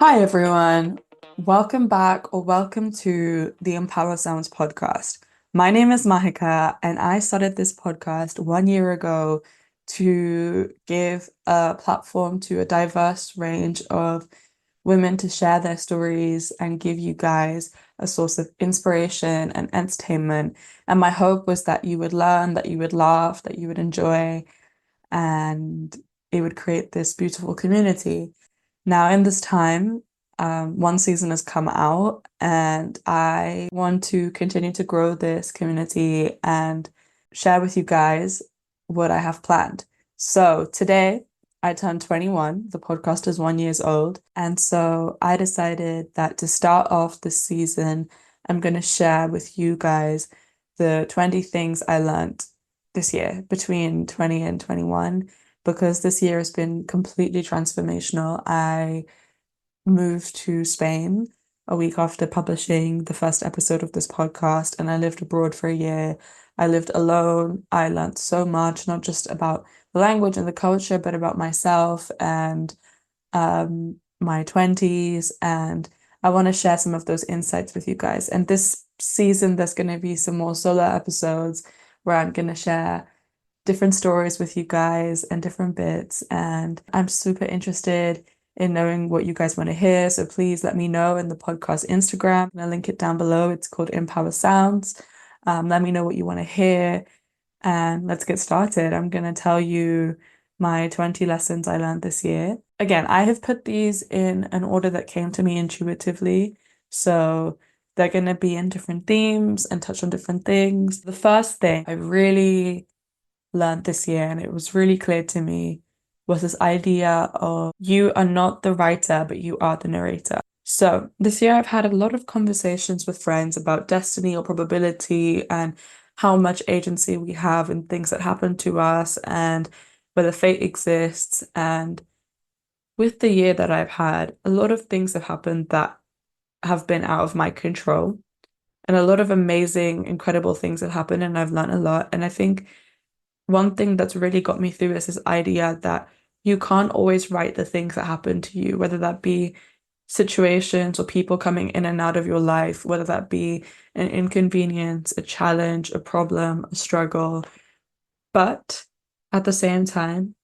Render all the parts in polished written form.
Hi, everyone. Welcome back or welcome to the Empower Sounds podcast. My name is Mahika, and I started this podcast 1 year ago to give a platform to a diverse range of women to share their stories and give you guys a source of inspiration and entertainment. And my hope was that you would learn, that you would laugh, that you would enjoy, and it would create this beautiful community. Now, in this time, one season has come out, and I want to continue to grow this community and share with you guys what I have planned. So today, I turned 21. The podcast is 1 year old, and so I decided that to start off this season, I'm going to share with you guys the 20 things I learned this year between 20 and 21 because this year has been completely transformational. I moved to Spain a week after publishing the first episode of this podcast, and I lived abroad for a year. I lived alone. I learned so much, not just about the language and the culture, but about myself and my 20s. And I want to share some of those insights with you guys. And this season, there's going to be some more solo episodes where I'm going to share different stories with you guys and different bits. And I'm super interested in knowing what you guys want to hear. So please let me know in the podcast Instagram. I'm gonna link it down below. It's called Empower Sounds. Let me know what you want to hear. And let's get started. I'm going to tell you my 20 lessons I learned this year. Again, I have put these in an order that came to me intuitively. So they're going to be in different themes and touch on different things. The first thing I really learned this year, and it was really clear to me, was this idea of you are not the writer, but you are the narrator. So this year I've had a lot of conversations with friends about destiny or probability and how much agency we have in things that happen to us and whether fate exists. And with the year that I've had, a lot of things have happened that have been out of my control. And a lot of amazing, incredible things have happened, and I've learned a lot. And I think one thing that's really got me through is this idea that you can't always write the things that happen to you, whether that be situations or people coming in and out of your life, whether that be an inconvenience, a challenge, a problem, a struggle. But at the same time,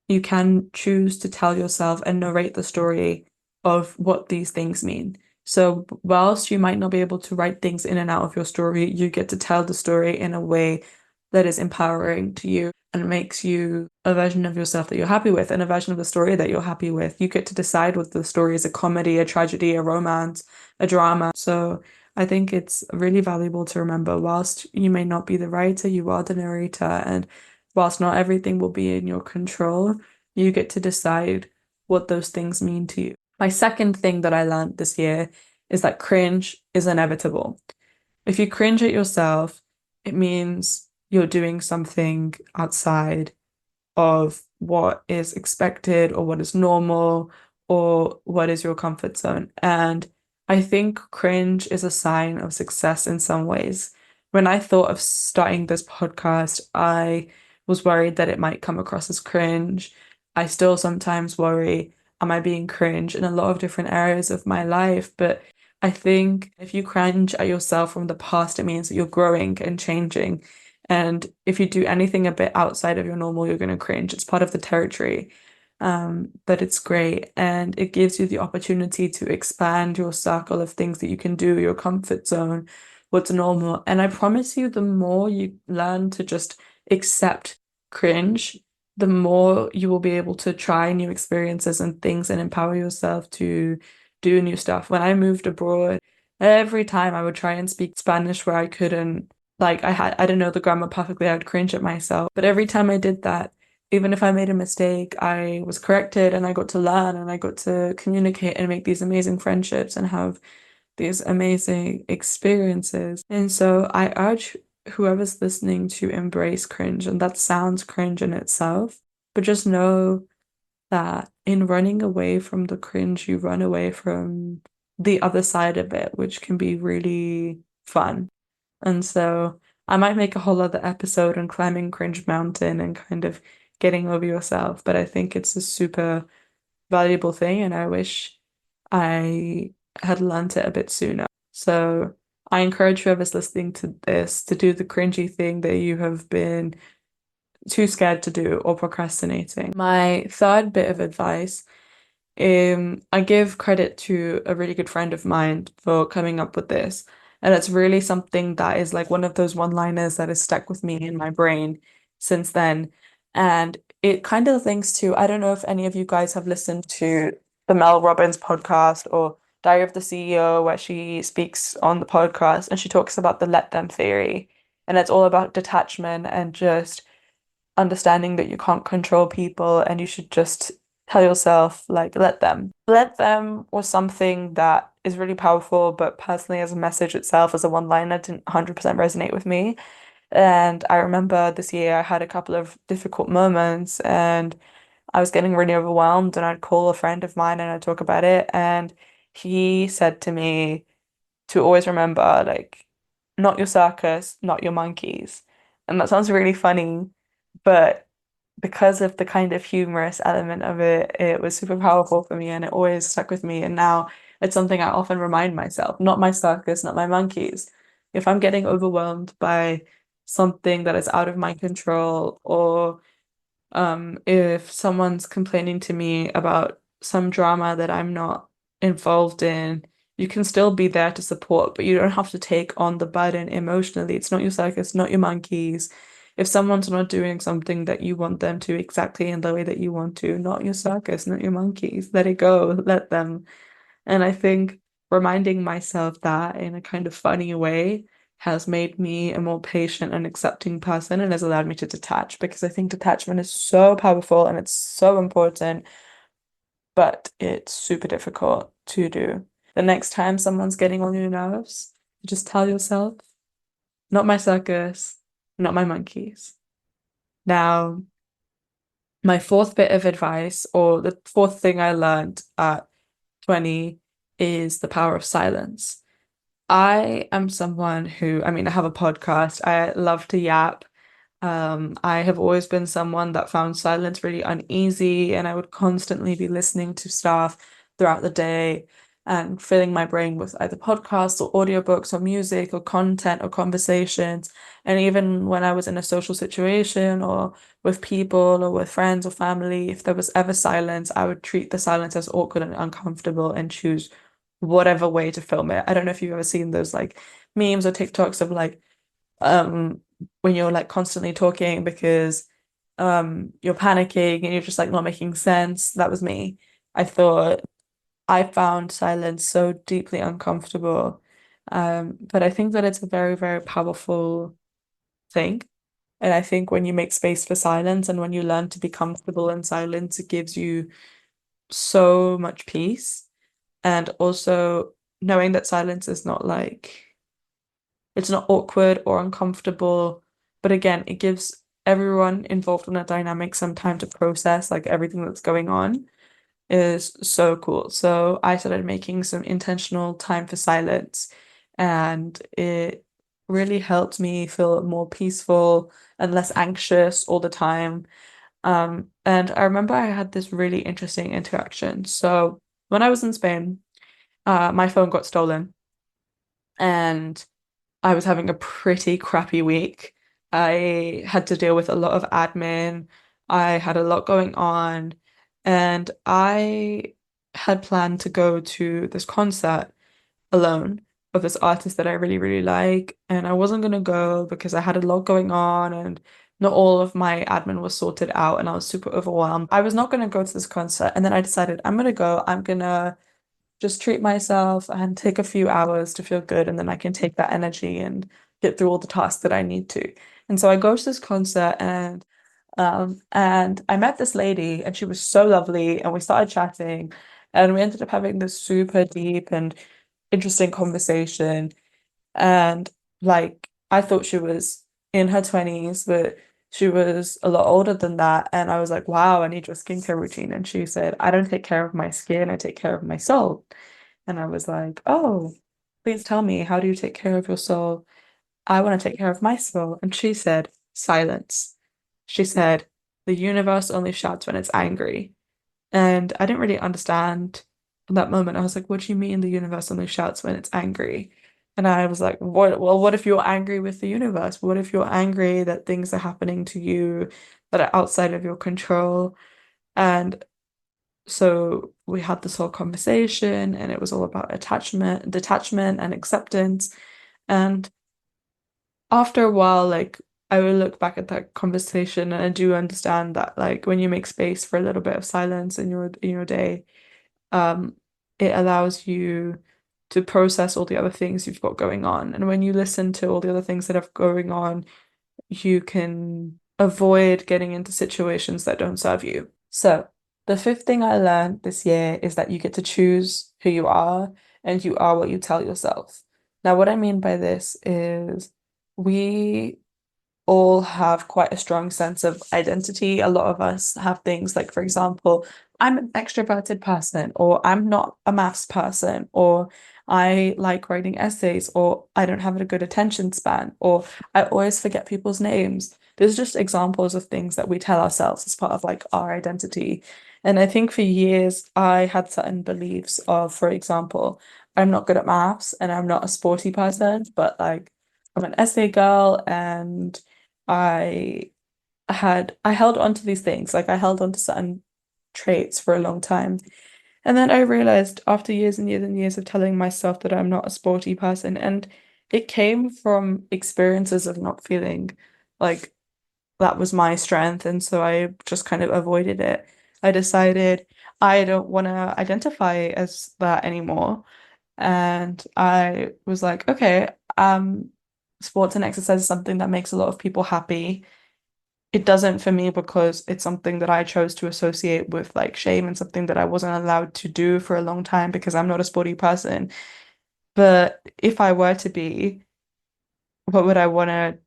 you can choose to tell yourself and narrate the story of what these things mean. So, whilst you might not be able to write things in and out of your story, you get to tell the story in a way that is empowering to you and makes you a version of yourself that you're happy with and a version of the story that you're happy with. You get to decide whether the story is a comedy, a tragedy, a romance, a drama. So, I think it's really valuable to remember whilst you may not be the writer, you are the narrator. And whilst not everything will be in your control, you get to decide what those things mean to you. My second thing that I learned this year is that cringe is inevitable. If you cringe at yourself, it means you're doing something outside of what is expected or what is normal or what is your comfort zone. And I think cringe is a sign of success in some ways. When I thought of starting this podcast, I was worried that it might come across as cringe. I still sometimes worry, am I being cringe in a lot of different areas of my life? But I think if you cringe at yourself from the past, it means that you're growing and changing. And if you do anything a bit outside of your normal, you're going to cringe. It's part of the territory. But it's great. And it gives you the opportunity to expand your circle of things that you can do, your comfort zone, what's normal. And I promise you, the more you learn to just accept cringe, the more you will be able to try new experiences and things and empower yourself to do new stuff. When I moved abroad, every time I would try and speak Spanish where I couldn't, like I didn't know the grammar perfectly, I would cringe at myself. But every time I did that, even if I made a mistake, I was corrected and I got to learn and I got to communicate and make these amazing friendships and have these amazing experiences. And so I urge whoever's listening to embrace cringe, and that sounds cringe in itself, but just know that in running away from the cringe, you run away from the other side of it, which can be really fun. And so I might make a whole other episode on climbing Cringe Mountain and kind of getting over yourself, but I think it's a super valuable thing, and I wish I had learnt it a bit sooner. So I encourage whoever's listening to this to do the cringy thing that you have been too scared to do or procrastinating. My third bit of advice, I give credit to a really good friend of mine for coming up with this. And it's really something that is like one of those one-liners that has stuck with me in my brain since then. And it kind of links to, I don't know if any of you guys have listened to the Mel Robbins podcast or Diary of the CEO, where she speaks on the podcast and she talks about the let them theory. And it's all about detachment and just understanding that you can't control people and you should just tell yourself, like, let them. Let them was something that is really powerful, but personally, as a message itself, as a one-liner, didn't 100% resonate with me. And I remember this year I had a couple of difficult moments and I was getting really overwhelmed, and I'd call a friend of mine and I'd talk about it. And he said to me to always remember, like, not your circus, not your monkeys. And that sounds really funny, but because of the kind of humorous element of it, it was super powerful for me and it always stuck with me. And now it's something I often remind myself, not my circus, not my monkeys. If I'm getting overwhelmed by something that is out of my control, or if someone's complaining to me about some drama that I'm not involved in, you can still be there to support, but you don't have to take on the burden emotionally. It's not your circus, not your monkeys. If someone's not doing something that you want them to exactly in the way that you want to, not your circus, not your monkeys. Let it go, let them. And I think reminding myself that in a kind of funny way has made me a more patient and accepting person and has allowed me to detach, because I think detachment is so powerful and it's so important, but it's super difficult to do. The next time someone's getting on your nerves, you just tell yourself, not my circus, not my monkeys. Now, my fourth bit of advice, or the fourth thing I learned at 20, is the power of silence. I am someone who, I mean, I have a podcast. I love to yap. I have always been someone that found silence really uneasy, and I would constantly be listening to stuff throughout the day and filling my brain with either podcasts or audiobooks or music or content or conversations. And even when I was in a social situation or with people or with friends or family, if there was ever silence, I would treat the silence as awkward and uncomfortable and choose whatever way to film it. I don't know if you've ever seen those like memes or TikToks of like um when you're like constantly talking because you're panicking and you're just like not making sense. That was me. I thought I found silence so deeply uncomfortable. But I think that it's a very, very powerful thing. And I think when you make space for silence and when you learn to be comfortable in silence, it gives you so much peace. And also knowing that silence is not like, it's not awkward or uncomfortable, but again, it gives everyone involved in a dynamic some time to process like everything that's going on is so cool. So I started making some intentional time for silence, and it really helped me feel more peaceful and less anxious all the time. And I remember I had this really interesting interaction. So when I was in Spain, my phone got stolen and I was having a pretty crappy week. I had to deal with a lot of admin. I had a lot going on, and I had planned to go to this concert alone of this artist that I really, really like. And I wasn't gonna go because I had a lot going on and not all of my admin was sorted out and I was super overwhelmed. I was not gonna go to this concert, and then I decided I'm gonna go. I'm gonna just treat myself and take a few hours to feel good, and then I can take that energy and get through all the tasks that I need to. And so I go to this concert, and I met this lady and she was so lovely and we started chatting and we ended up having this super deep and interesting conversation. And like I thought she was in her 20s, but she was a lot older than that. And I was like, wow, I need your skincare routine. And she said, I don't take care of my skin, I take care of my soul. And I was like, oh, please tell me, how do you take care of your soul? I want to take care of my soul. And she said, silence. She said, the universe only shouts when it's angry. And I didn't really understand that moment. I was like, what do you mean the universe only shouts when it's angry? And I was like, what, well, what if you're angry with the universe? What if you're angry that things are happening to you that are outside of your control? And so we had this whole conversation, and it was all about detachment and acceptance. And after a while, like I will look back at that conversation and I do understand that like when you make space for a little bit of silence in your day, um, it allows you to process all the other things you've got going on. And when you listen to all the other things that are going on, you can avoid getting into situations that don't serve you. So, the fifth thing I learned this year is that you get to choose who you are and you are what you tell yourself. Now, what I mean by this is we all have quite a strong sense of identity. A lot of us have things like, for example, I'm an extroverted person, or I'm not a maths person, or I like writing essays, or I don't have a good attention span, or I always forget people's names. There's just examples of things that we tell ourselves as part of like our identity. And I think for years I had certain beliefs of, for example, I'm not good at maths and I'm not a sporty person, but like I'm an essay girl and I I held on to these things. Like I held on to certain traits for a long time. And then I realized after years and years and years of telling myself that I'm not a sporty person, and it came from experiences of not feeling like that was my strength. And so I just kind of avoided it. I decided I don't want to identify as that anymore. And I was like, okay, sports and exercise is something that makes a lot of people happy. It doesn't for me because it's something that I chose to associate with like shame and something that I wasn't allowed to do for a long time because I'm not a sporty person. But if I were to be, what would I want to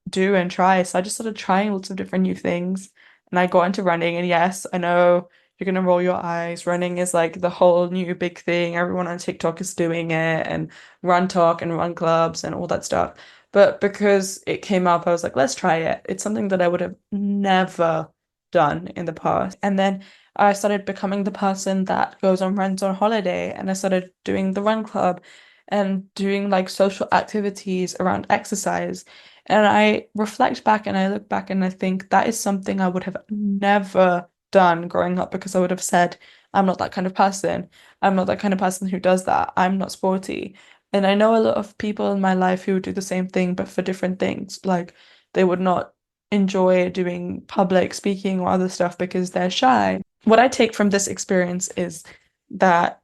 do and try? So I just started trying lots of different new things. And I got into running. And yes, I know you're going to roll your eyes. Running is like the whole new big thing. Everyone on TikTok is doing it, and Run Talk and run clubs and all that stuff. But because it came up, I was like, let's try it. It's something that I would have never done in the past. And then I started becoming the person that goes on runs on holiday. And I started doing the run club and doing like social activities around exercise. And I reflect back and I look back and I think that is something I would have never done growing up because I would have said, I'm not that kind of person. I'm not that kind of person who does that. I'm not sporty. And I know a lot of people in my life who do the same thing, but for different things. Like they would not enjoy doing public speaking or other stuff because they're shy. What I take from this experience is that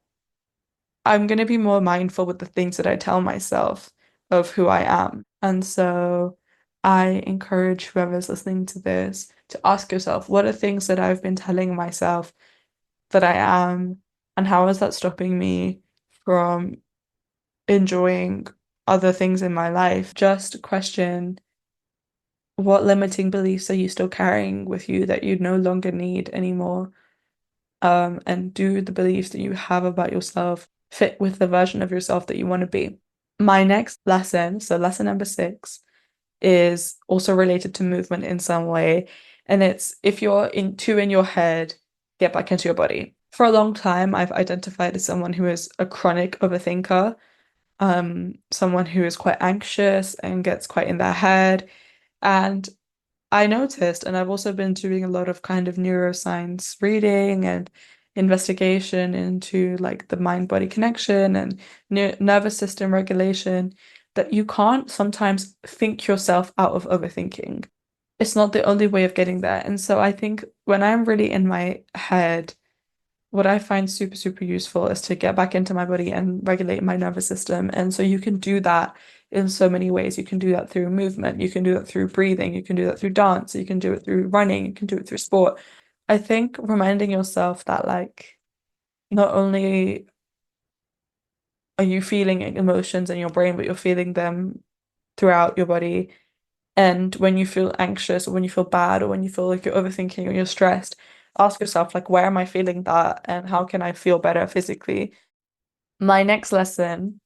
I'm going to be more mindful with the things that I tell myself of who I am. And so I encourage whoever's listening to this to ask yourself, what are things that I've been telling myself that I am, and how is that stopping me from enjoying other things in my life? Just question, what limiting beliefs are you still carrying with you that you no longer need anymore? And do the beliefs that you have about yourself fit with the version of yourself that you want to be? My next lesson, so lesson number 6, is also related to movement in some way. And it's if you're in your head, get back into your body. For a long time, I've identified as someone who is a chronic overthinker, someone who is quite anxious and gets quite in their head. And I noticed, and I've also been doing a lot of kind of neuroscience reading and investigation into like the mind-body connection and nervous system regulation, that you can't sometimes think yourself out of overthinking. It's not the only way of getting there. And so I think when I'm really in my head, what I find super, super useful is to get back into my body and regulate my nervous system. And so you can do that in so many ways. You can do that through movement, you can do that through breathing, you can do that through dance, you can do it through running, you can do it through sport. I think reminding yourself that like not only are you feeling emotions in your brain, but you're feeling them throughout your body. And when you feel anxious or when you feel bad or when you feel like you're overthinking or you're stressed, ask yourself, like, where am I feeling that and how can I feel better physically? My next lesson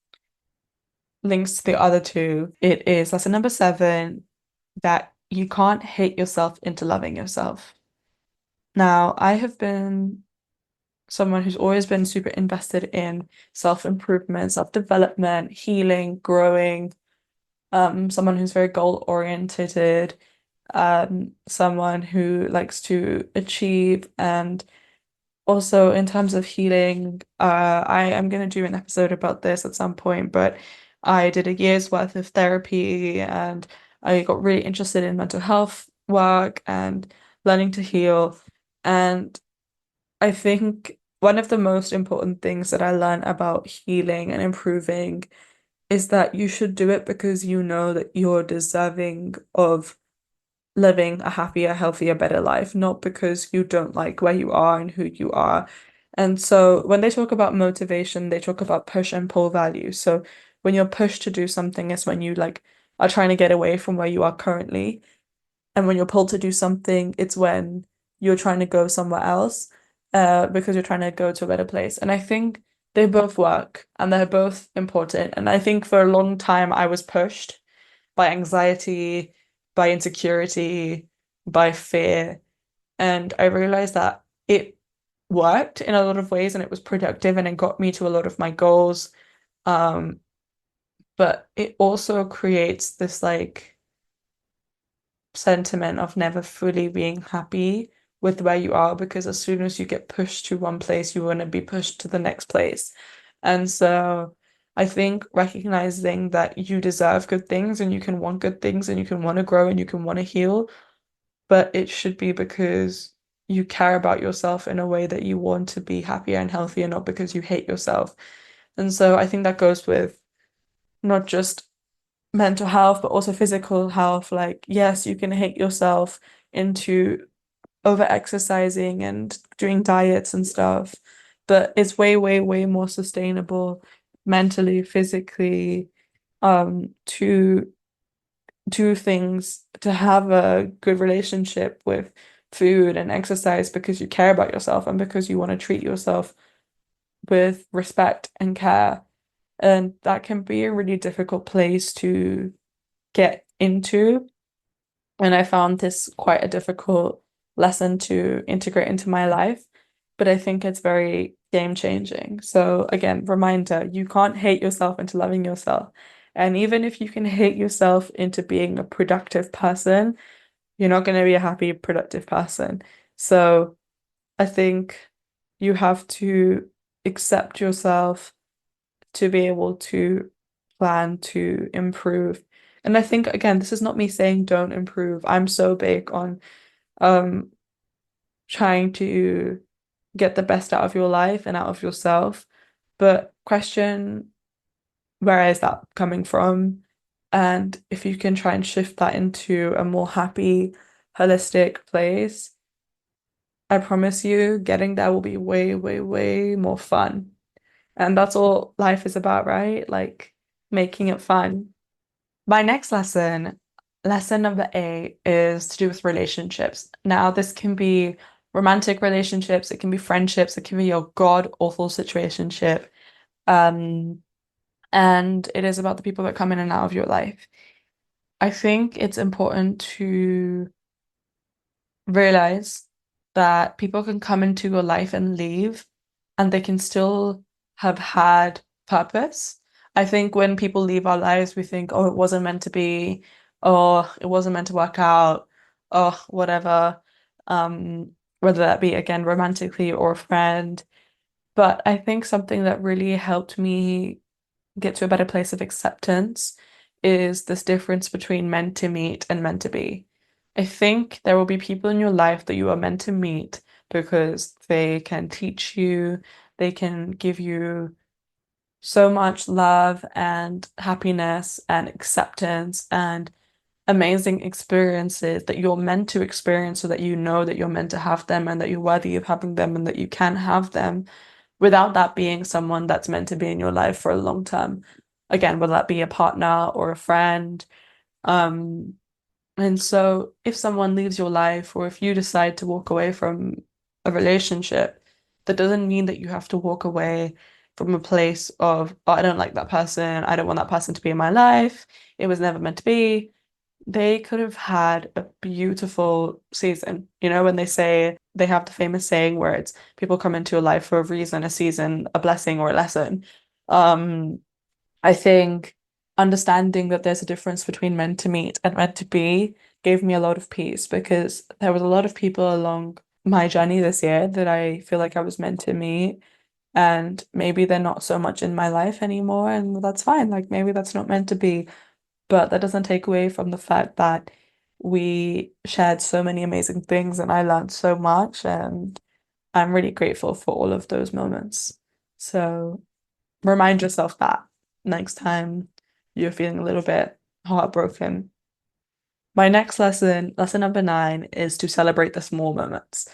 links to the other two. It is lesson number 7, that you can't hate yourself into loving yourself. Now, I have been someone who's always been super invested in self-improvement, self-development, healing, growing, someone who's very goal-oriented, someone who likes to achieve. And also in terms of healing, I am going to do an episode about this at some point, but I did a year's worth of therapy and I got really interested in mental health work and learning to heal. And I think one of the most important things that I learned about healing and improving is that you should do it because you know that you're deserving of living a happier, healthier, better life, not because you don't like where you are and who you are. And so when they talk about motivation, they talk about push and pull values. So when you're pushed to do something is when you like are trying to get away from where you are currently. And when you're pulled to do something, it's when you're trying to go somewhere else, because you're trying to go to a better place. And I think they both work and they're both important. And I think for a long time I was pushed by anxiety, by insecurity, by fear. And I realized that it worked in a lot of ways and it was productive and it got me to a lot of my goals. Um, but it also creates this like sentiment of never fully being happy with where you are because as soon as you get pushed to one place, you want to be pushed to the next place. And so I think recognizing that you deserve good things and you can want good things and you can want to grow and you can want to heal, but it should be because you care about yourself in a way that you want to be happier and healthier, not because you hate yourself. And so I think that goes with not just mental health, but also physical health. Like, yes, you can hate yourself into over exercising and doing diets and stuff, but it's way, way, way more sustainable mentally, physically, to do things, to have a good relationship with food and exercise because you care about yourself and because you want to treat yourself with respect and care. And that can be a really difficult place to get into. And I found this quite a difficult lesson to integrate into my life, but I think it's very game changing. So again, reminder, you can't hate yourself into loving yourself. And even if you can hate yourself into being a productive person, you're not going to be a happy, productive person. So I think you have to accept yourself to be able to plan to improve. And I think again, this is not me saying don't improve. I'm so big on um trying to get the best out of your life and out of yourself, but question where is that coming from? And if you can try and shift that into a more happy, holistic place, I promise you, getting there will be way, way, way more fun. And that's all life is about, right? Like making it fun. My next lesson, lesson number 8, is to do with relationships. Now, this can be romantic relationships, it can be friendships, it can be your god-awful situationship. Um, and it is about the people that come in and out of your life. I think it's important to realize that people can come into your life and leave, and they can still have had purpose. I think when people leave our lives, we think, oh, it wasn't meant to be, or it wasn't meant to work out, or whatever. Whether that be again romantically or a friend. But I think something that really helped me get to a better place of acceptance is this difference between meant to meet and meant to be. I think there will be people in your life that you are meant to meet because they can teach you, they can give you so much love and happiness and acceptance and amazing experiences that you're meant to experience so that you know that you're meant to have them and that you're worthy of having them and that you can have them without that being someone that's meant to be in your life for a long term. Again, whether that be a partner or a friend. Um, and so if someone leaves your life or if you decide to walk away from a relationship, that doesn't mean that you have to walk away from a place of, oh, I don't like that person. I don't want that person to be in my life. It was never meant to be. they could have had a beautiful season. You know, when they say they have the famous saying where it's people come into your life for a reason, a season, a blessing, or a lesson. Um, I think understanding that there's a difference between meant to meet and meant to be gave me a lot of peace because there was a lot of people along my journey this year that I feel like I was meant to meet. And maybe they're not so much in my life anymore, and that's fine. Like maybe that's not meant to be. But that doesn't take away from the fact that we shared so many amazing things and I learned so much. And I'm really grateful for all of those moments. So remind yourself that next time you're feeling a little bit heartbroken. My next lesson, lesson number 9, is to celebrate the small moments.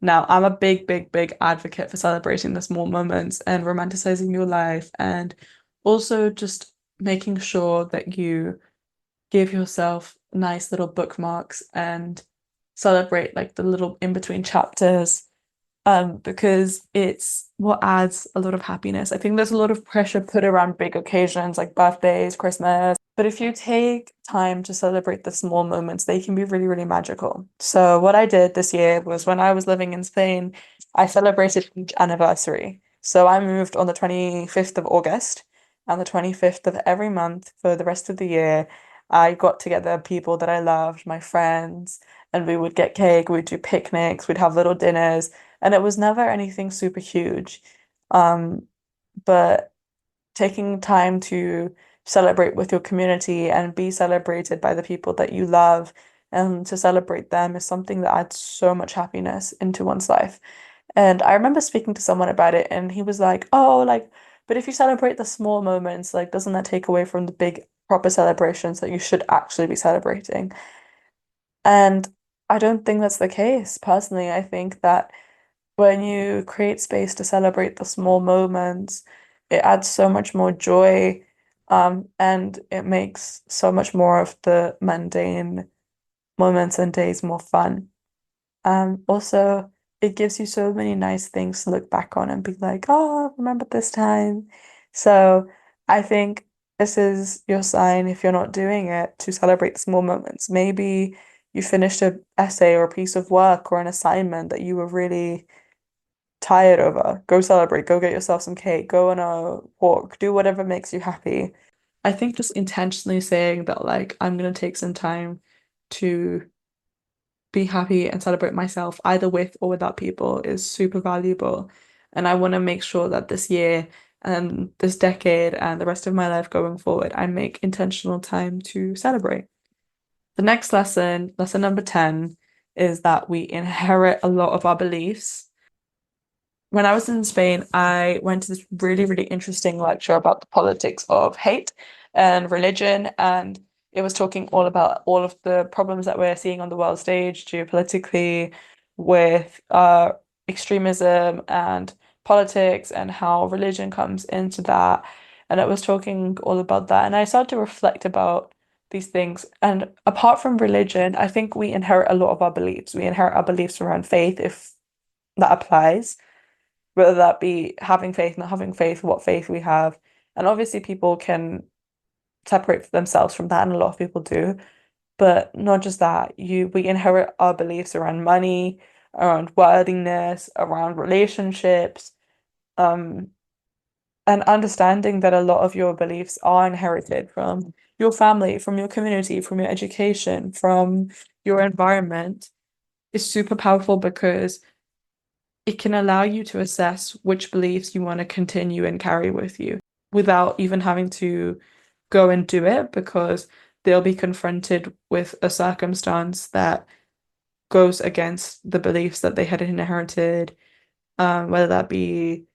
Now, I'm a big, big, big advocate for celebrating the small moments and romanticizing your life, and also just making sure that you give yourself nice little bookmarks and celebrate like the little in between chapters because it's what adds a lot of happiness. I think there's a lot of pressure put around big occasions like birthdays, Christmas, but if you take time to celebrate the small moments, they can be really, really magical. So what I did this year was when I was living in Spain, I celebrated each anniversary. So I moved on the 25th of August and the 25th of every month for the rest of the year. I got together people that I loved, my friends, and we would get cake, we'd do picnics, we'd have little dinners and it was never anything super huge. Um, but taking time to celebrate with your community and be celebrated by the people that you love and to celebrate them is something that adds so much happiness into one's life. And I remember speaking to someone about it, and he was like, "Oh, like, but if you celebrate the small moments, like, doesn't that take away from the big proper celebrations that you should actually be celebrating?" And I don't think that's the case. Personally, I think that when you create space to celebrate the small moments, it adds so much more joy, and it makes so much more of the mundane moments and days more fun. Also, it gives you so many nice things to look back on and be like, oh, remember this time. So I think this is your sign if you're not doing it to celebrate the small moments. Maybe you finished an essay or a piece of work or an assignment that you were really tired over. Go celebrate, go get yourself some cake, go on a walk, do whatever makes you happy. I think just intentionally saying that, like, I'm gonna take some time to be happy and celebrate myself, either with or without people, is super valuable. And I want to make sure that this year and this decade and the rest of my life going forward, I make intentional time to celebrate. The next lesson, lesson number 10, is that we inherit a lot of our beliefs. When I was in Spain, I went to this really, really interesting lecture about the politics of hate and religion, and it was talking all about all of the problems that we're seeing on the world stage geopolitically with extremism and politics and how religion comes into that. And it was talking all about that. And I started to reflect about these things. And apart from religion, I think we inherit a lot of our beliefs. We inherit our beliefs around faith, if that applies, whether that be having faith, not having faith, what faith we have. And obviously, people can separate themselves from that, and a lot of people do. But not just that, we inherit our beliefs around money, around worthiness, around relationships, um, and understanding that a lot of your beliefs are inherited from your family, from your community, from your education, from your environment is super powerful because it can allow you to assess which beliefs you want to continue and carry with you without even having to go and do it because they'll be confronted with a circumstance that goes against the beliefs that they had inherited, whether that be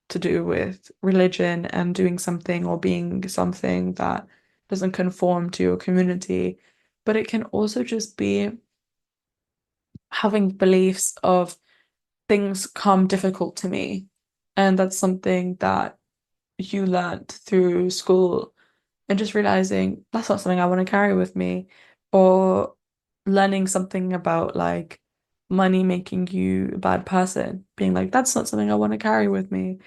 to do with religion and doing something or being something that doesn't conform to your community. But it can also just be having beliefs of things come difficult to me. And that's something that you learned through school and just realizing that's not something I want to carry with me. Or learning something about like money making you a bad person, being like, that's not something I want to carry with me.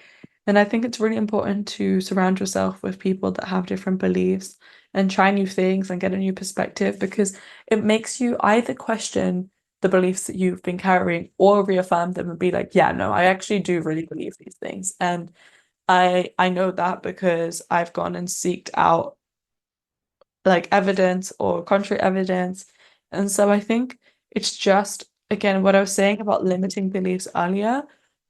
And I think it's really important to surround yourself with people that have different beliefs and try new things and get a new perspective because it makes you either question the beliefs that you've been carrying or reaffirm them and be like, yeah, no, I actually do really believe these things. And I know that because I've gone and seeked out like evidence or contrary evidence. And so I think it's just, again, what I was saying about limiting beliefs earlier,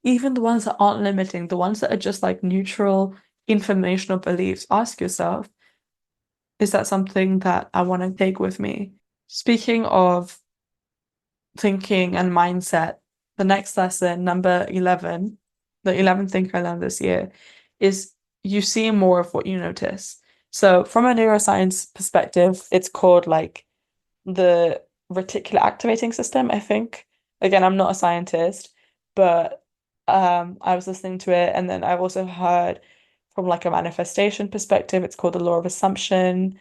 even the ones that aren't limiting, the ones that are just like neutral informational beliefs, ask yourself, is that something that I want to take with me? Speaking of thinking and mindset, the next lesson, number 11, the 11th thing I learned this year, is you see more of what you notice. So, from a neuroscience perspective, it's called like the reticular activating system, I think. Again, I'm not a scientist, but I was listening to it, and then I've also heard from like a manifestation perspective, it's called the law of assumption.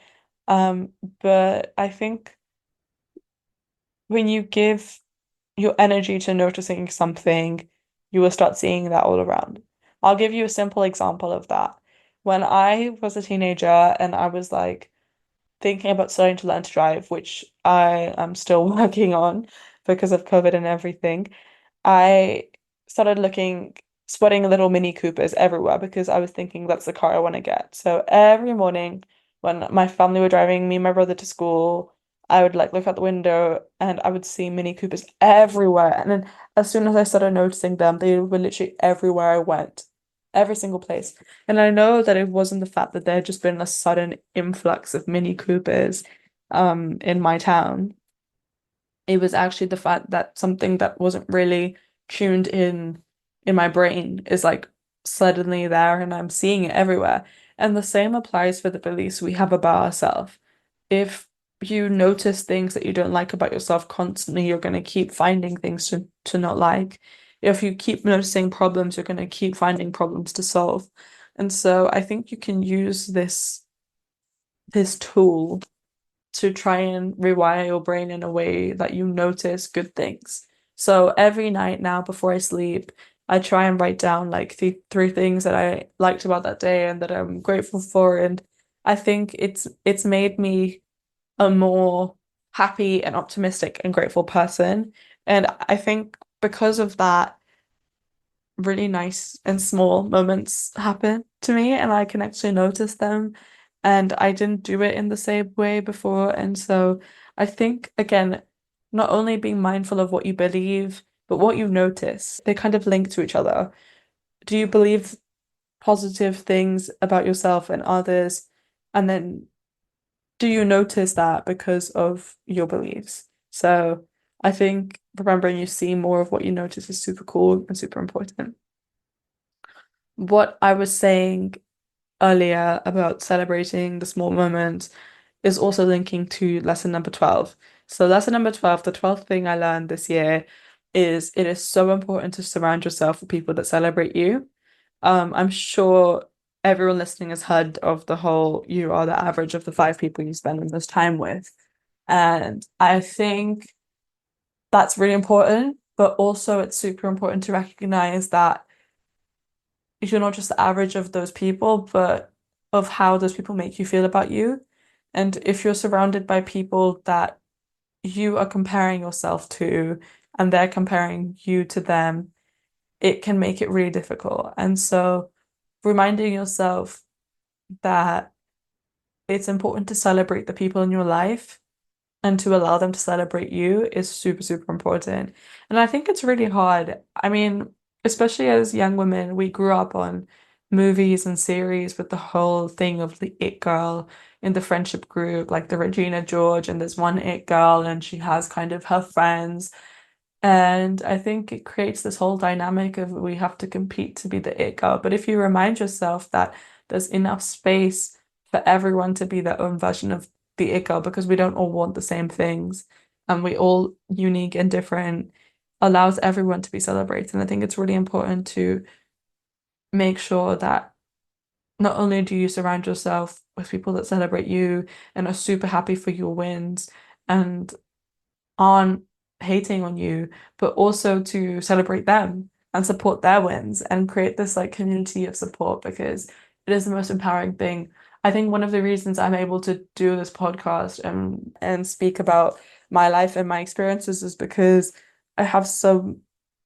Um, but I think when you give your energy to noticing something, you will start seeing that all around. I'll give you a simple example of that. When I was a teenager and I was like thinking about starting to learn to drive, which I am still working on because of COVID and everything, I started spotting little Mini Coopers everywhere because I was thinking that's the car I want to get. So every morning when my family were driving me and my brother to school, I would like look out the window and I would see Mini Coopers everywhere. And then as soon as I started noticing them, they were literally everywhere I went, every single place. And I know that it wasn't the fact that there had just been a sudden influx of Mini Coopers in my town. It was actually the fact that something that wasn't really tuned in my brain is like suddenly there and I'm seeing it everywhere. And the same applies for the beliefs we have about ourselves. If you notice things that you don't like about yourself constantly, you're going to keep finding things to not like. If you keep noticing problems, you're going to keep finding problems to solve. And so I think you can use this tool to try and rewire your brain in a way that you notice good things. So every night now before I sleep, I try and write down like the three things that I liked about that day and that I'm grateful for. And I think it's made me a more happy and optimistic and grateful person. And I think because of that, really nice and small moments happen to me and I can actually notice them. And I didn't do it in the same way before. And so I think, again, not only being mindful of what you believe, but what you notice, they kind of link to each other. Do you believe positive things about yourself and others? And then do you notice that because of your beliefs? So I think remembering you see more of what you notice is super cool and super important. What I was saying earlier about celebrating the small moments is also linking to lesson number 12. So, lesson number 12, the 12th thing I learned this year is it is so important to surround yourself with people that celebrate you. I'm sure everyone listening has heard of the whole you are the average of the five people you spend the most time with. And I think that's really important, but also it's super important to recognize that you're not just the average of those people, but of how those people make you feel about you. And if you're surrounded by people that you are comparing yourself to and they're comparing you to them, it can make it really difficult. And so reminding yourself that it's important to celebrate the people in your life and to allow them to celebrate you is super, super important. And I think it's really hard. I mean, especially as young women, we grew up on movies and series with the whole thing of the it girl in the friendship group, like the Regina George, and there's one it girl, and she has kind of her friends. And I think it creates this whole dynamic of we have to compete to be the it girl. But if you remind yourself that there's enough space for everyone to be their own version of the it girl because we don't all want the same things and we all unique and different, allows everyone to be celebrated. And I think it's really important to make sure that not only do you surround yourself with people that celebrate you and are super happy for your wins and aren't hating on you, but also to celebrate them and support their wins and create this like community of support because it is the most empowering thing I think one of the reasons I'm able to do this podcast and speak about my life and my experiences is because I have so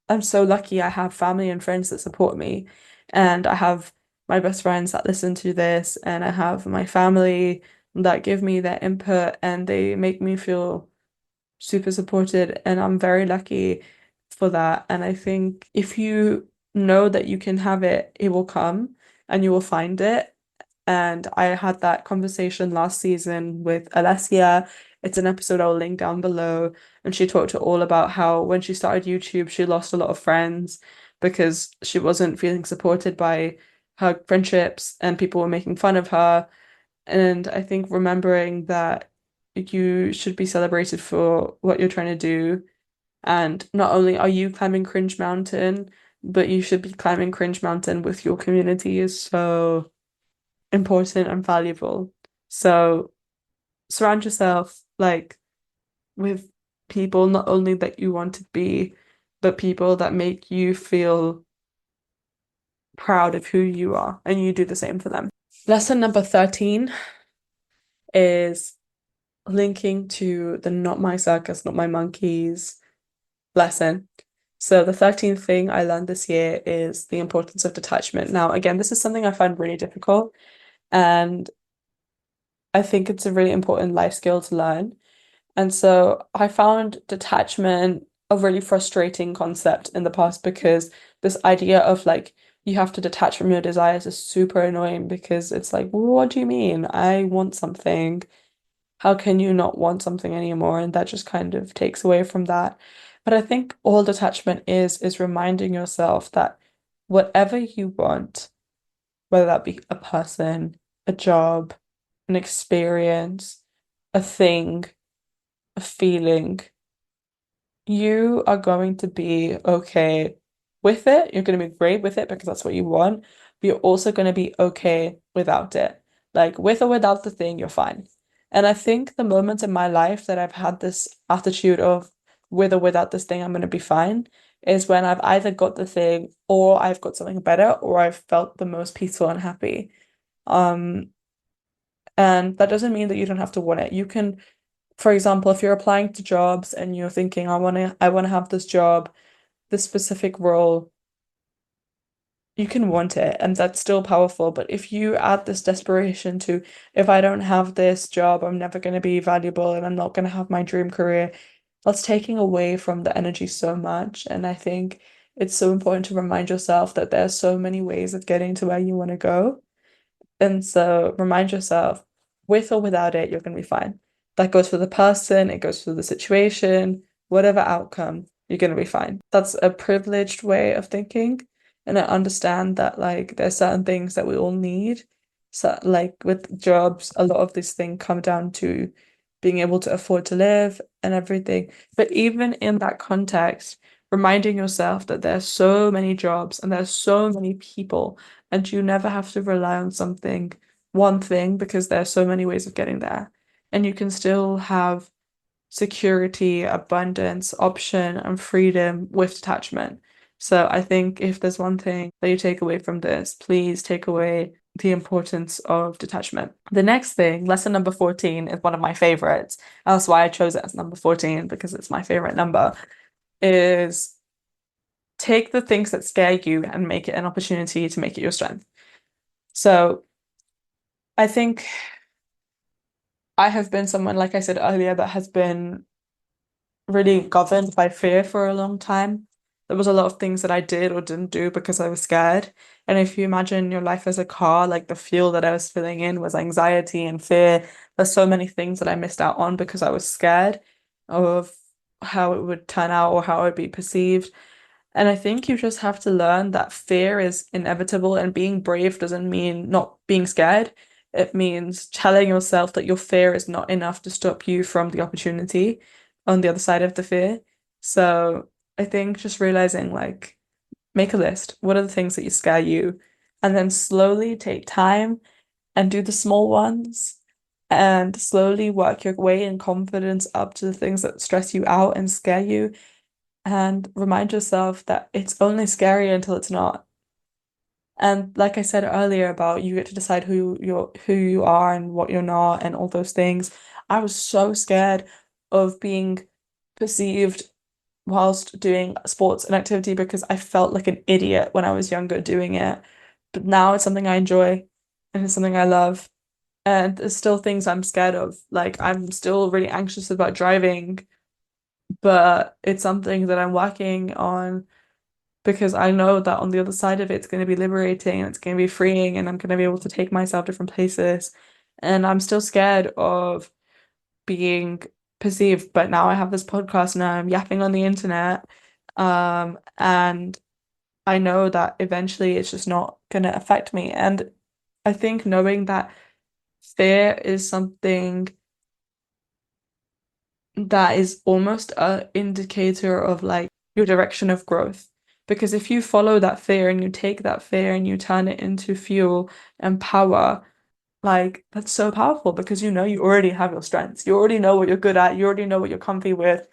I'm so lucky I have family and friends that support me. And I have my best friends that listen to this, and I have my family that give me their input and they make me feel super supported. And I'm very lucky for that. And I think if you know that you can have it, it will come and you will find it. And I had that conversation last season with Alessia. It's an episode I'll link down below. And she talked all about how when she started YouTube, she lost a lot of friends because she wasn't feeling supported by her friendships and people were making fun of her. And I think remembering that you should be celebrated for what you're trying to do. And not only are you climbing Cringe Mountain, but you should be climbing Cringe Mountain with your community is so important and valuable. So surround yourself like with people not only that you want to be, but people that make you feel proud of who you are, and you do the same for them. Lesson number 13 is linking to the not my circus, not my monkeys lesson. So the 13th thing I learned this year is the importance of detachment. Now, again, this is something I find really difficult, and I think it's a really important life skill to learn. And so I found detachment a really frustrating concept in the past because this idea of like you have to detach from your desires is super annoying because it's like, well, what do you mean? I want something. How can you not want something anymore? And that just kind of takes away from that. But I think all detachment is reminding yourself that whatever you want, whether that be a person, a job, an experience, a thing, a feeling, you are going to be okay with it. You're going to be great with it because that's what you want, but you're also going to be okay without it. Like with or without the thing, you're fine. And I think the moments in my life that I've had this attitude of with or without this thing, I'm going to be fine is when I've either got the thing or I've got something better or I've felt the most peaceful and happy. Um, and that doesn't mean that you don't have to want it. You can, for example, if you're applying to jobs and you're thinking, I want to have this job, this specific role, you can want it, and that's still powerful. But if you add this desperation to, if I don't have this job, I'm never going to be valuable and I'm not going to have my dream career, that's taking away from the energy so much. And I think it's so important to remind yourself that there are so many ways of getting to where you want to go. And so remind yourself, with or without it, you're going to be fine. That goes for the person, it goes for the situation, whatever outcome, you're going to be fine. That's a privileged way of thinking. And I understand that, like, there's certain things that we all need. So, like, with jobs, a lot of these things come down to being able to afford to live and everything. But even in that context, reminding yourself that there's so many jobs and there's so many people and you never have to rely on one thing, because there are so many ways of getting there. And you can still have security, abundance, option, and freedom with detachment. So I think if there's one thing that you take away from this, please take away the importance of detachment. The next thing, lesson number 14, is one of my favorites. That's why I chose it as number 14, because it's my favorite number, is take the things that scare you and make it an opportunity to make it your strength. So I think I have been someone, like I said earlier, that has been really governed by fear for a long time. There was a lot of things that I did or didn't do because I was scared. And if you imagine your life as a car, like the fuel that I was filling in was anxiety and fear. There's so many things that I missed out on because I was scared of how it would turn out or how it would be perceived. And I think you just have to learn that fear is inevitable, and being brave doesn't mean not being scared. It means telling yourself that your fear is not enough to stop you from the opportunity on the other side of the fear. So I think just realizing, like, make a list. What are the things that you scare you? And then slowly take time and do the small ones and slowly work your way in confidence up to the things that stress you out and scare you, and remind yourself that it's only scary until it's not. And like I said earlier about you get to decide who you are and what you're not and all those things. I was so scared of being perceived whilst doing sports and activity because I felt like an idiot when I was younger doing it. But now it's something I enjoy and it's something I love. And there's still things I'm scared of. Like I'm still really anxious about driving, but it's something that I'm working on because I know that on the other side of it, it's going to be liberating and it's going to be freeing and I'm going to be able to take myself different places. And I'm still scared of being perceived, but now I have this podcast and I'm yapping on the internet. And I know that eventually it's just not going to affect me. And I think knowing that fear is something that is almost a indicator of like your direction of growth. Because if you follow that fear and you take that fear and you turn it into fuel and power, like that's so powerful because you know you already have your strengths. You already know what you're good at. You already know what you're comfy with.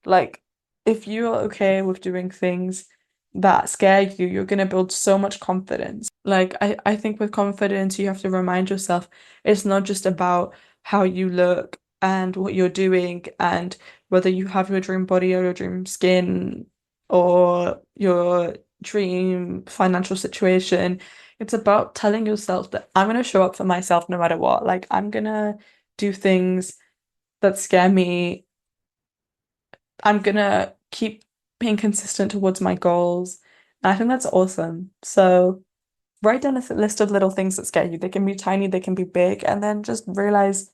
Like if you're okay with doing things that scare you, you're gonna build so much confidence. Like I think with confidence, you have to remind yourself it's not just about how you look and what you're doing and whether you have your dream body or your dream skin or your dream financial situation. It's about telling yourself that I'm gonna show up for myself no matter what. Like I'm gonna do things that scare me. I'm gonna keep being consistent towards my goals. And I think that's awesome. So write down a list of little things that scare you. They can be tiny, they can be big, and then just realize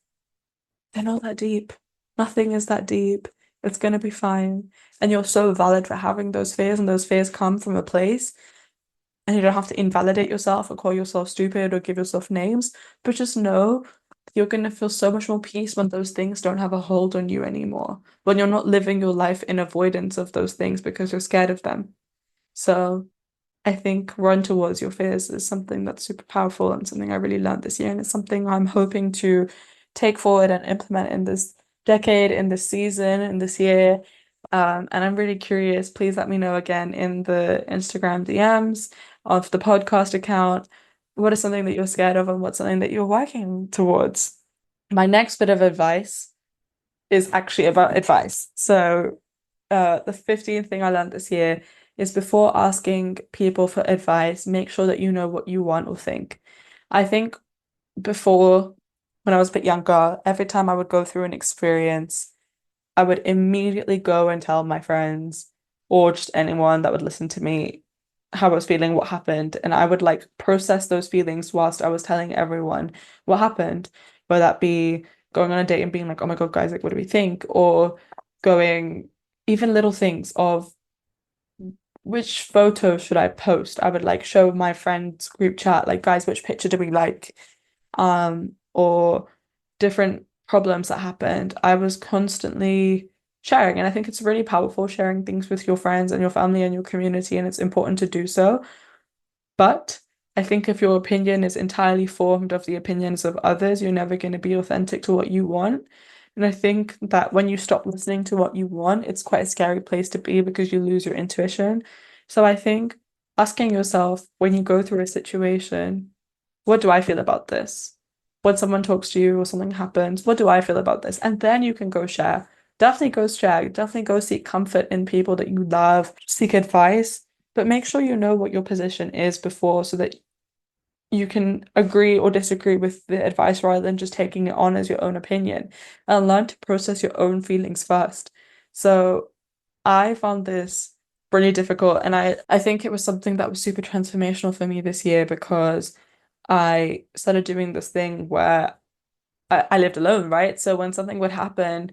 they're not that deep. Nothing is that deep. It's gonna be fine. And you're so valid for having those fears, and those fears come from a place. And you don't have to invalidate yourself or call yourself stupid or give yourself names, but just know you're gonna feel so much more peace when those things don't have a hold on you anymore. When you're not living your life in avoidance of those things because you're scared of them. So I think run towards your fears is something that's super powerful and something I really learned this year. And it's something I'm hoping to take forward and implement in this decade, in this season, in this year. And I'm really curious. Please let me know again in the Instagram DMs of the podcast account. What is something that you're scared of and what's something that you're working towards? My next bit of advice is actually about advice. So the 15th thing I learned this year is before asking people for advice, make sure that you know what you want or think. I think before, when I was a bit younger, every time I would go through an experience, I would immediately go and tell my friends or just anyone that would listen to me how I was feeling, what happened, and I would like process those feelings whilst I was telling everyone what happened, whether that be going on a date and being like, oh my God, guys, like, what do we think? Or going, even little things of which photo should I post? I would like show my friends group chat, like, guys, which picture do we like? Or different problems that happened. I was constantly sharing, and I think it's really powerful sharing things with your friends and your family and your community, and it's important to do so. But I think if your opinion is entirely formed of the opinions of others, you're never going to be authentic to what you want. And I think that when you stop listening to what you want, it's quite a scary place to be because you lose your intuition. So I think asking yourself when you go through a situation, what do I feel about this? When someone talks to you or something happens, what do I feel about this? And then you can go share. Definitely go share. Definitely go seek comfort in people that you love, seek advice, but make sure you know what your position is before so that you can agree or disagree with the advice rather than just taking it on as your own opinion and learn to process your own feelings first. So I found this really difficult and I think it was something that was super transformational for me this year because I started doing this thing where I lived alone, right? So when something would happen,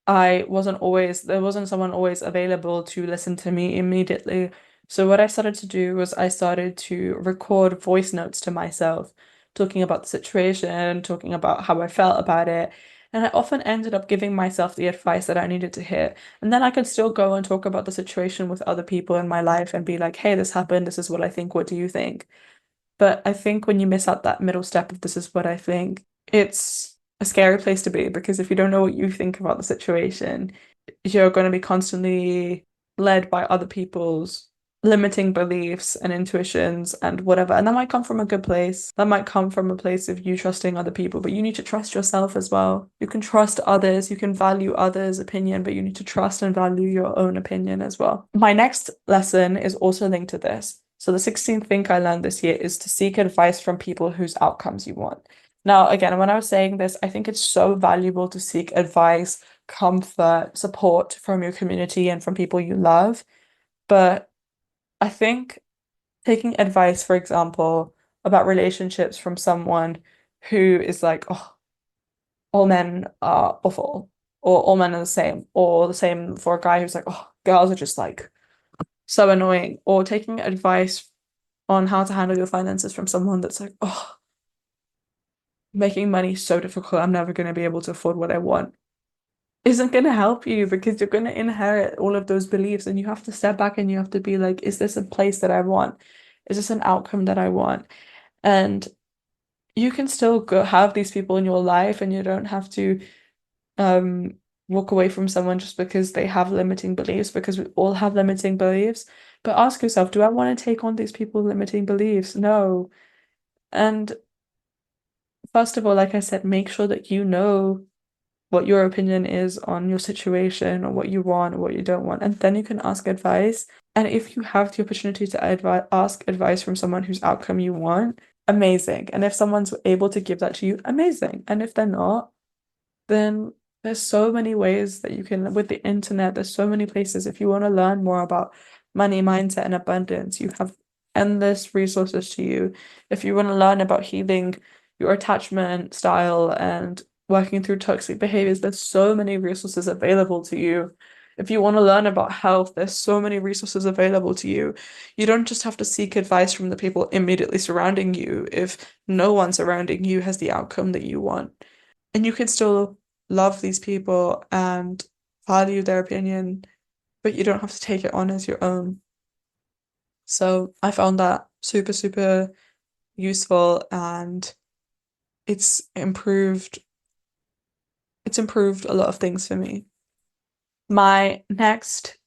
there wasn't someone always available to listen to me immediately. So what I started to do was I started to record voice notes to myself, talking about the situation, talking about how I felt about it. And I often ended up giving myself the advice that I needed to hear. And then I could still go and talk about the situation with other people in my life and be like, hey, this happened. This is what I think. What do you think? But I think when you miss out that middle step of this is what I think, it's a scary place to be because if you don't know what you think about the situation, you're going to be constantly led by other people's limiting beliefs and intuitions and whatever. And that might come from a good place. That might come from a place of you trusting other people, but you need to trust yourself as well. You can trust others, you can value others' opinion, but you need to trust and value your own opinion as well. My next lesson is also linked to this. So the 16th thing I learned this year is to seek advice from people whose outcomes you want. Now, again, when I was saying this, I think it's so valuable to seek advice, comfort, support from your community and from people you love. But I think taking advice, for example, about relationships from someone who is like, oh, all men are awful, or all men are the same, or the same for a guy who's like, oh, girls are just like so annoying, or taking advice on how to handle your finances from someone that's like, oh, making money is so difficult, I'm never going to be able to afford what I want, isn't going to help you because you're going to inherit all of those beliefs and you have to step back and you have to be like, is this a place that I want? Is this an outcome that I want? And you can still go have these people in your life and you don't have to um walk away from someone just because they have limiting beliefs, because we all have limiting beliefs. But ask yourself, do I want to take on these people's limiting beliefs? No. And first of all, like I said, make sure that you know what your opinion is on your situation or what you want or what you don't want. And then you can ask advice. And if you have the opportunity to ask advice from someone whose outcome you want, amazing. And if someone's able to give that to you, amazing. And if they're not, then there's so many ways that you can, with the internet, there's so many places. If you want to learn more about money mindset and abundance, you have endless resources to you. If you want to learn about healing your attachment style and working through toxic behaviors, there's so many resources available to you. If you want to learn about health, there's so many resources available to you. You don't just have to seek advice from the people immediately surrounding you if no one surrounding you has the outcome that you want. And you can still love these people and value their opinion, but you don't have to take it on as your own. So I found that super, super useful and it's improved it's improved a lot of things for me. My next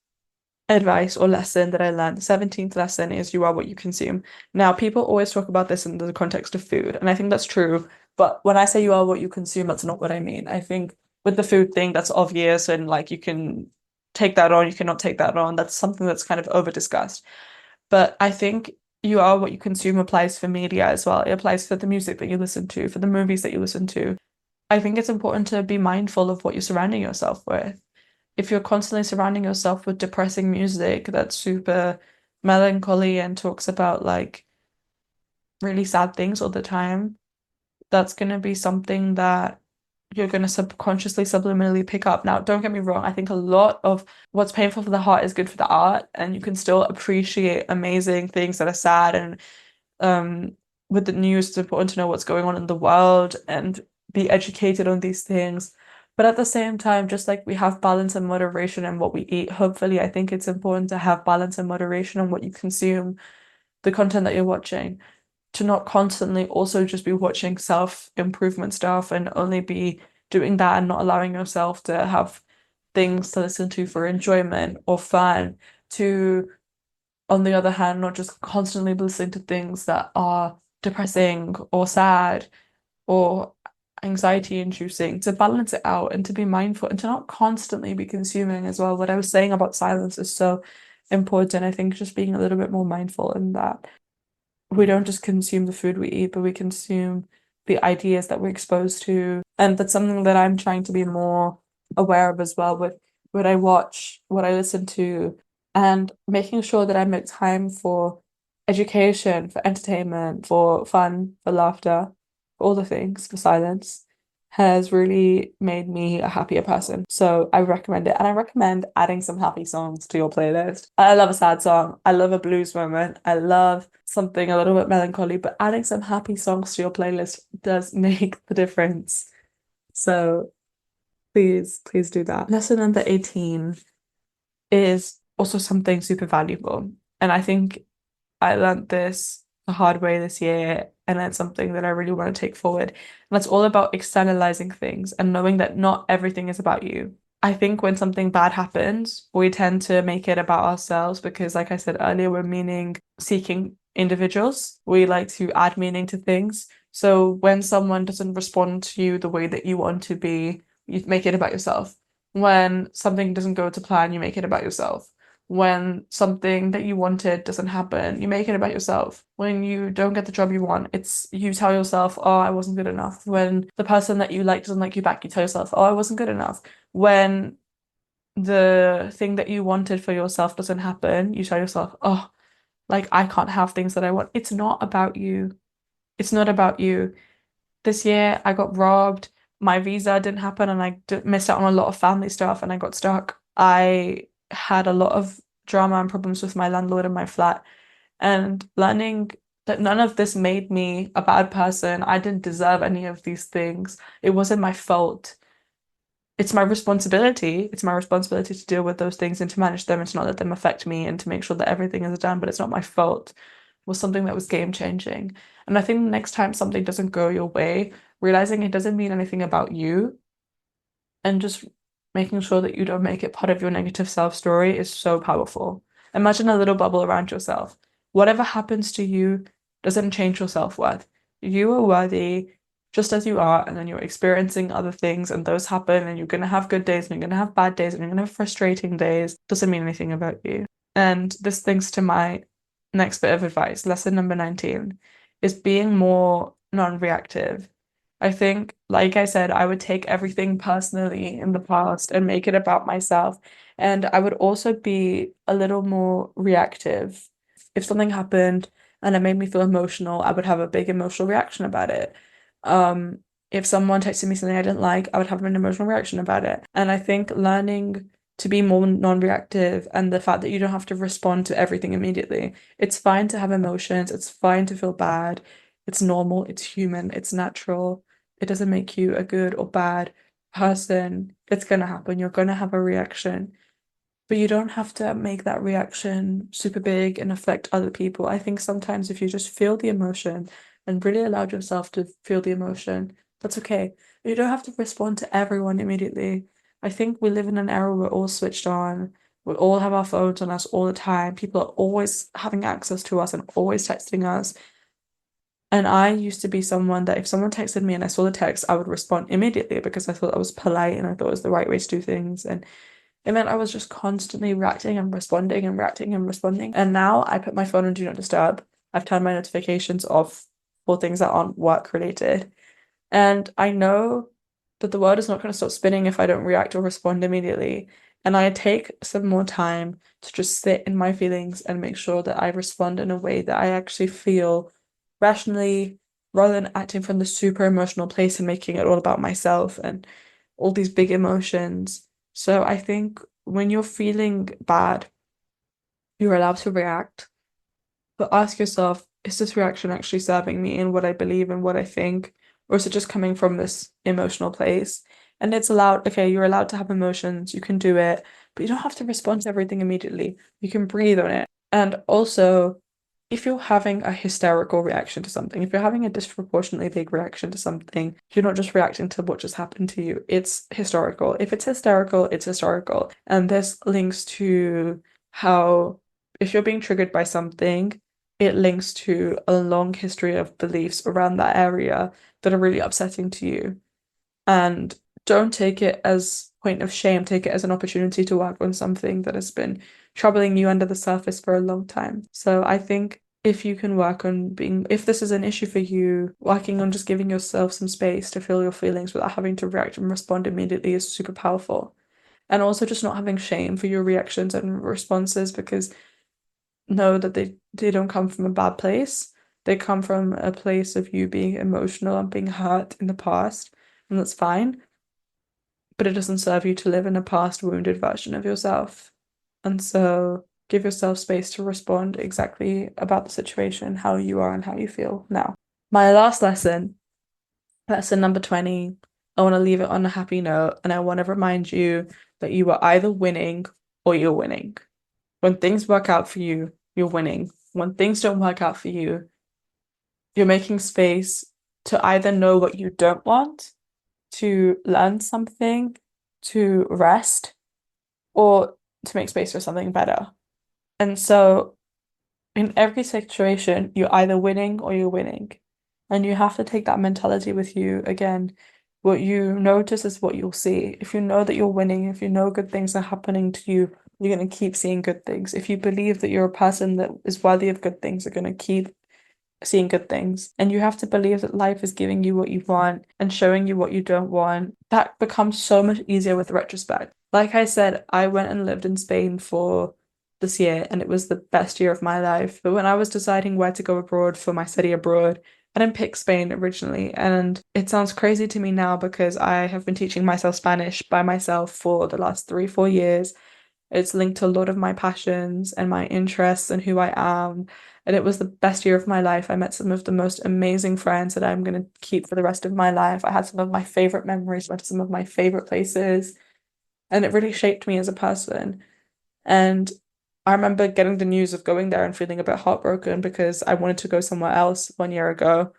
advice or lesson that I learned, the 17th lesson, is you are what you consume. Now, people always talk about this in the context of food, and I think that's true. But when I say you are what you consume, that's not what I mean. I think with the food thing, that's obvious, and like you can take that on, you cannot take that on. That's something that's kind of over discussed. But I think you are what you consume applies for media as well. It applies for the music that you listen to, for the movies that you listen to. I think it's important to be mindful of what you're surrounding yourself with. If you're constantly surrounding yourself with depressing music that's super melancholy and talks about like really sad things all the time, that's going to be something that you're going to subconsciously, subliminally pick up. Now, don't get me wrong, I think a lot of what's painful for the heart is good for the art, and you can still appreciate amazing things that are sad. And um, with the news, it's important to know what's going on in the world and be educated on these things. But at the same time, just like we have balance and moderation in what we eat, hopefully, I think it's important to have balance and moderation on what you consume, the content that you're watching, to not constantly also just be watching self-improvement stuff and only be doing that and not allowing yourself to have things to listen to for enjoyment or fun, to, on the other hand, not just constantly listening to things that are depressing or sad or anxiety inducing, to balance it out and to be mindful and to not constantly be consuming as well. What I was saying about silence is so important. I think just being a little bit more mindful in that we don't just consume the food we eat, but we consume the ideas that we're exposed to. And that's something that I'm trying to be more aware of as well with what I watch, what I listen to, and making sure that I make time for education, for entertainment, for fun, for laughter, for all the things, for silence, has really made me a happier person. So I recommend it. And I recommend adding some happy songs to your playlist. I love a sad song. I love a blues moment. I love something a little bit melancholy, but adding some happy songs to your playlist does make the difference. So please, please do that. Lesson number 18 is also something super valuable. And I think I learned this the hard way this year, and it's something that I really want to take forward. And that's all about externalizing things and knowing that not everything is about you. I think when something bad happens, we tend to make it about ourselves because, like I said earlier, we're meaning seeking individuals. We like to add meaning to things. So when someone doesn't respond to you the way that you want to be, you make it about yourself. When something doesn't go to plan, you make it about yourself. When something that you wanted doesn't happen, you make it about yourself. When you don't get the job you want, it's you tell yourself, oh, I wasn't good enough. When the person that you like doesn't like you back, you tell yourself, oh, I wasn't good enough. When the thing that you wanted for yourself doesn't happen, you tell yourself, oh, like I can't have things that I want. It's not about you. It's not about you. This year I got robbed. My visa didn't happen and I missed out on a lot of family stuff and I got stuck. I had a lot of drama and problems with my landlord in my flat and learning that none of this made me a bad person. I didn't deserve any of these things. It wasn't my fault. It's my responsibility. It's my responsibility to deal with those things and to manage them and to not let them affect me and to make sure that everything is done, but it's not my fault, was something that was game changing. And I think the next time something doesn't go your way, realizing it doesn't mean anything about you and just making sure that you don't make it part of your negative self story is so powerful. Imagine a little bubble around yourself. Whatever happens to you doesn't change your self-worth. You are worthy just as you are, and then you're experiencing other things, and those happen, and you're gonna have good days, and you're gonna have bad days, and you're gonna have frustrating days. Doesn't mean anything about you. And this links to my next bit of advice, lesson number 19, is being more non-reactive. I think, like I said, I would take everything personally in the past and make it about myself. And I would also be a little more reactive. If something happened and it made me feel emotional, I would have a big emotional reaction about it. Um, if someone texted me something I didn't like, I would have an emotional reaction about it. And I think learning to be more non-reactive and the fact that you don't have to respond to everything immediately. It's fine to have emotions, it's fine to feel bad. It's normal, it's human, it's natural. It doesn't make you a good or bad person. It's gonna happen. You're gonna have a reaction, but you don't have to make that reaction super big and affect other people. I think sometimes if you just feel the emotion and really allow yourself to feel the emotion, that's okay. You don't have to respond to everyone immediately. I think we live in an era where we're all switched on. We all have our phones on us all the time. People are always having access to us and always texting us. And I used to be someone that if someone texted me and I saw the text, I would respond immediately because I thought that was polite and I thought it was the right way to do things. And it meant I was just constantly reacting and responding and reacting and responding. And now I put my phone on Do Not Disturb. I've turned my notifications off for things that aren't work related. And I know that the world is not going to stop spinning if I don't react or respond immediately. And I take some more time to just sit in my feelings and make sure that I respond in a way that I actually feel rationally rather than acting from the super emotional place and making it all about myself and all these big emotions. So I think when you're feeling bad, you're allowed to react, but ask yourself, is this reaction actually serving me in what I believe and what I think? Or is it just coming from this emotional place? And it's allowed, okay, you're allowed to have emotions, you can do it, but you don't have to respond to everything immediately. You can breathe on it. And also, if you're having a hysterical reaction to something, if you're having a disproportionately big reaction to something, you're not just reacting to what just happened to you. It's historical. If it's hysterical, it's historical. And this links to how if you're being triggered by something, it links to a long history of beliefs around that area that are really upsetting to you. And don't take it as point of shame, take it as an opportunity to work on something that has been troubling you under the surface for a long time. So I think if you can work on being, if this is an issue for you, working on just giving yourself some space to feel your feelings without having to react and respond immediately is super powerful. And also just not having shame for your reactions and responses because know that they don't come from a bad place. They come from a place of you being emotional and being hurt in the past, and that's fine. But it doesn't serve you to live in a past wounded version of yourself. And so give yourself space to respond exactly about the situation, how you are and how you feel now. My last lesson, lesson number 20, I want to leave it on a happy note and I want to remind you that you are either winning or you're winning. When things work out for you, you're winning. When things don't work out for you, you're making space to either know what you don't want, to learn something, to rest or to make space for something better. And so in every situation, you're either winning or you're winning. And you have to take that mentality with you. Again, what you notice is what you'll see. If you know that you're winning, if you know good things are happening to you, you're going to keep seeing good things. If you believe that you're a person that is worthy of good things, you're going to keep seeing good things. And you have to believe that life is giving you what you want and showing you what you don't want. That becomes so much easier with retrospect. Like I said, I went and lived in Spain for this year and it was the best year of my life. But when I was deciding where to go abroad for my study abroad, I didn't pick Spain originally. And it sounds crazy to me now because I have been teaching myself Spanish by myself for the last 3, 4 years. It's linked to a lot of my passions and my interests and who I am. And it was the best year of my life. I met some of the most amazing friends that I'm going to keep for the rest of my life. I had some of my favorite memories, went to some of my favorite places, and it really shaped me as a person. And I remember getting the news of going there and feeling a bit heartbroken because I wanted to go somewhere else 1 year ago.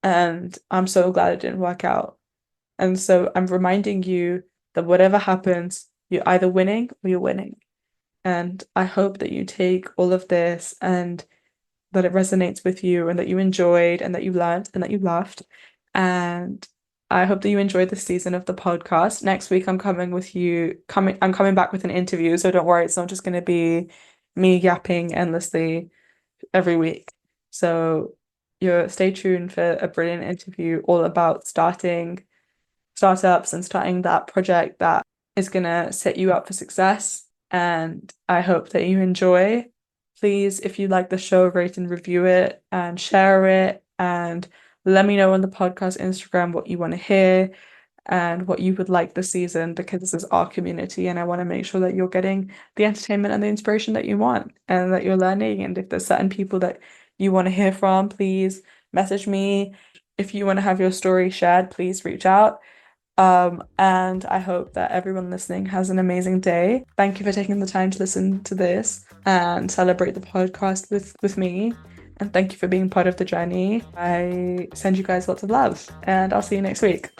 And I'm so glad it didn't work out. And so I'm reminding you that whatever happens, you're either winning or you're winning. And I hope that you take all of this and that it resonates with you and that you enjoyed and that you learned and that you laughed. And I hope that you enjoyed this season of the podcast. Next week I'm coming back with an interview, so don't worry, it's not just gonna be me yapping endlessly every week. So you stay tuned for a brilliant interview all about starting startups and starting that project that is going to set you up for success. And I hope that you enjoy. Please, if you like the show, rate and review it and share it. And let me know on the podcast Instagram what you want to hear and what you would like this season because this is our community and I want to make sure that you're getting the entertainment and the inspiration that you want and that you're learning. And if there's certain people that you want to hear from, please message me. If you want to have your story shared, please reach out. And I hope that everyone listening has an amazing day. Thank you for taking the time to listen to this and celebrate the podcast with me. And thank you for being part of the journey. I send you guys lots of love, and I'll see you next week.